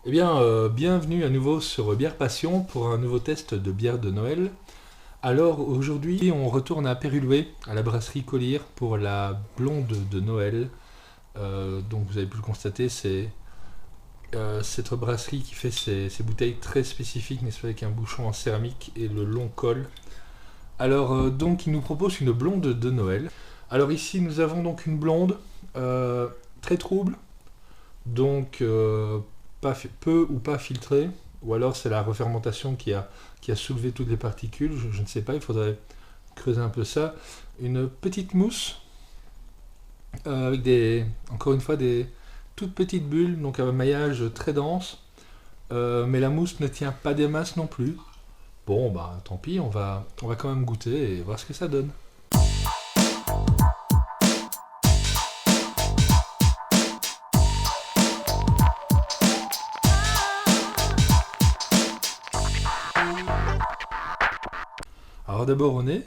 Eh bien, bienvenue à nouveau sur Bière Passion pour un nouveau test de bière de Noël. Alors aujourd'hui, on retourne à Péruloué, à la brasserie Collier, pour la blonde de Noël. Donc vous avez pu le constater, c'est cette brasserie qui fait ces bouteilles très spécifiques, n'est-ce pas, avec un bouchon en céramique et le long col. Alors donc, il nous propose une blonde de Noël. Alors ici, nous avons donc une blonde très trouble, donc peu ou pas filtré, ou alors c'est la refermentation qui a soulevé toutes les particules, je ne sais pas, il faudrait creuser un peu ça. Une petite mousse avec encore une fois des toutes petites bulles, donc un maillage très dense, mais la mousse ne tient pas des masses non plus. Bon bah tant pis, on va quand même goûter et voir ce que ça donne. Alors d'abord au nez.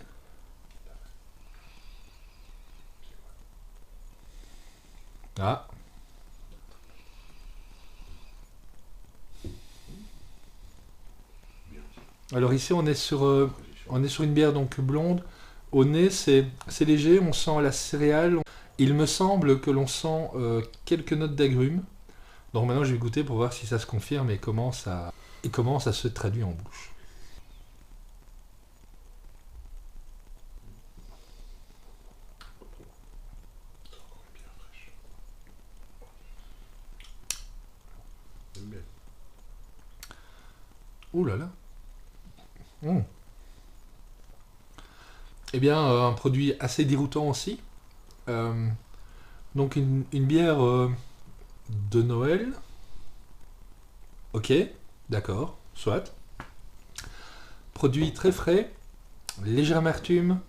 Ah, alors ici on est sur une bière donc blonde. Au nez c'est léger, on sent la céréale. Il me semble que l'on sent quelques notes d'agrumes. Donc maintenant je vais goûter pour voir si ça se confirme et comment ça se traduit en bouche. Ouh là là. Mmh. Eh bien un produit assez déroutant aussi. Euh, donc une bière de Noël. Ok, d'accord, soit. Produit très frais, légère amertume,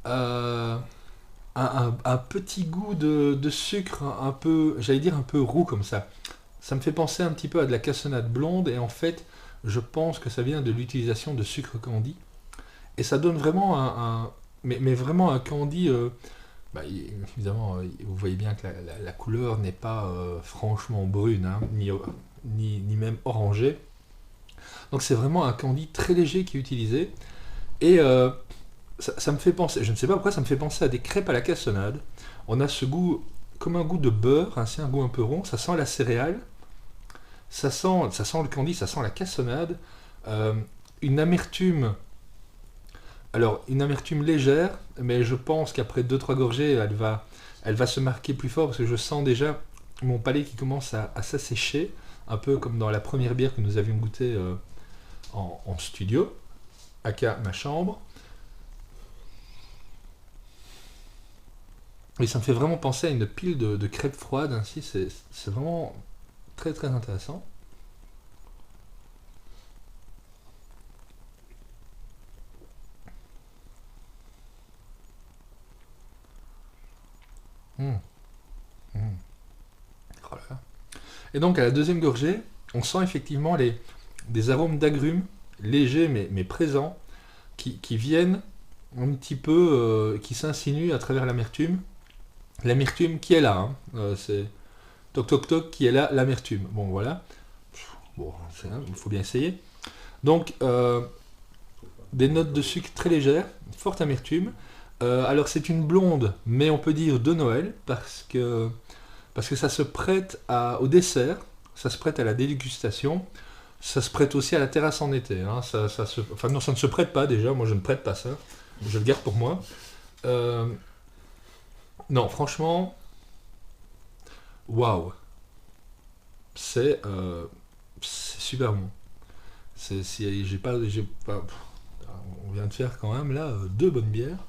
euh, un petit goût de sucre un peu, j'allais dire un peu roux comme ça. Ça me fait penser un petit peu à de la cassonade blonde et en fait, je pense que ça vient de l'utilisation de sucre candy. Et ça donne vraiment mais vraiment un candy. Bah, évidemment, vous voyez bien que la couleur n'est pas franchement brune, hein, ni même orangée. Donc c'est vraiment un candy très léger qui est utilisé. Et ça me fait penser, je ne sais pas pourquoi, ça me fait penser à des crêpes à la cassonade. On a ce goût, comme un goût de beurre, hein, c'est un goût un peu rond, ça sent la céréale, ça sent le candy, ça sent la cassonade. Euh, une amertume, alors une amertume légère, mais je pense qu'après deux trois gorgées, elle va se marquer plus fort parce que je sens déjà mon palais qui commence à s'assécher, un peu comme dans la première bière que nous avions goûtée en studio, aka ma chambre. Et ça me fait vraiment penser à une pile de crêpes froides ainsi, c'est vraiment très très intéressant. Mmh, mmh. Oh là là. Et donc à la deuxième gorgée, on sent effectivement des arômes d'agrumes, légers mais présents, qui viennent un petit peu, qui s'insinuent à travers l'amertume. L'amertume qui est là, hein. C'est toc toc toc qui est là, l'amertume. Bon voilà, bon, il faut bien essayer. Donc des notes de sucre très légères, forte amertume. Alors c'est une blonde, mais on peut dire de Noël, parce que ça se prête au dessert, ça se prête à la dégustation, ça se prête aussi à la terrasse en été, hein. Enfin non, ça ne se prête pas déjà, moi je ne prête pas ça, je le garde pour moi. Euh, non, franchement, waouh, c'est super bon. On vient de faire quand même là deux bonnes bières,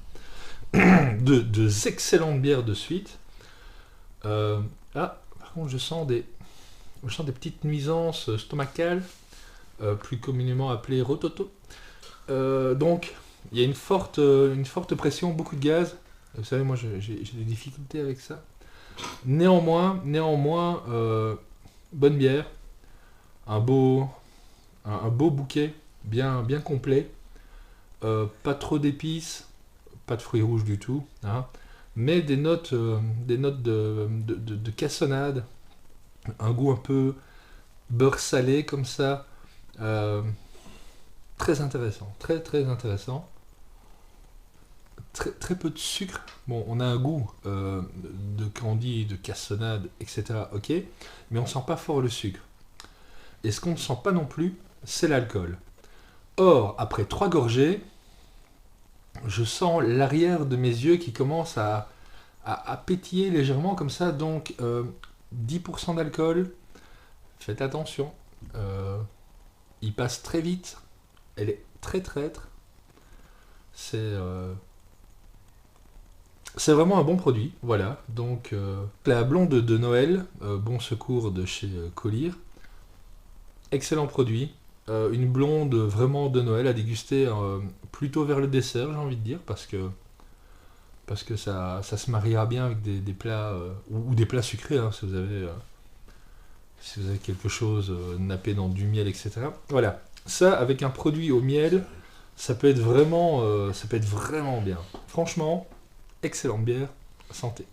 deux excellentes bières de suite. Par contre, je sens des petites nuisances stomacales, plus communément appelées rototo. Donc, il y a une forte pression, beaucoup de gaz. Vous savez, moi, j'ai des difficultés avec ça. Néanmoins, bonne bière, un beau bouquet, bien, bien complet. Pas trop d'épices, pas de fruits rouges du tout, hein, mais des notes de cassonade, un goût un peu beurre salé comme ça. Euh, Très intéressant, très très intéressant. Très, très peu de sucre. Bon, on a un goût de candy, de cassonade, etc. Ok, mais on sent pas fort le sucre. Et ce qu'on ne sent pas non plus, c'est l'alcool. Or, après 3 gorgées, je sens l'arrière de mes yeux qui commence à pétiller légèrement comme ça. Donc, 10% d'alcool, faites attention. Euh, il passe très vite. Elle est très traître. C'est c'est vraiment un bon produit. Voilà. Donc, la blonde de Noël, Bon Secours de chez Collier. Excellent produit. Une blonde vraiment de Noël à déguster plutôt vers le dessert, j'ai envie de dire, parce que ça se mariera bien avec des plats ou des plats sucrés, hein, si vous avez quelque chose nappé dans du miel, etc. Voilà. Ça, avec un produit au miel, ça peut être vraiment bien. Franchement, excellente bière, santé.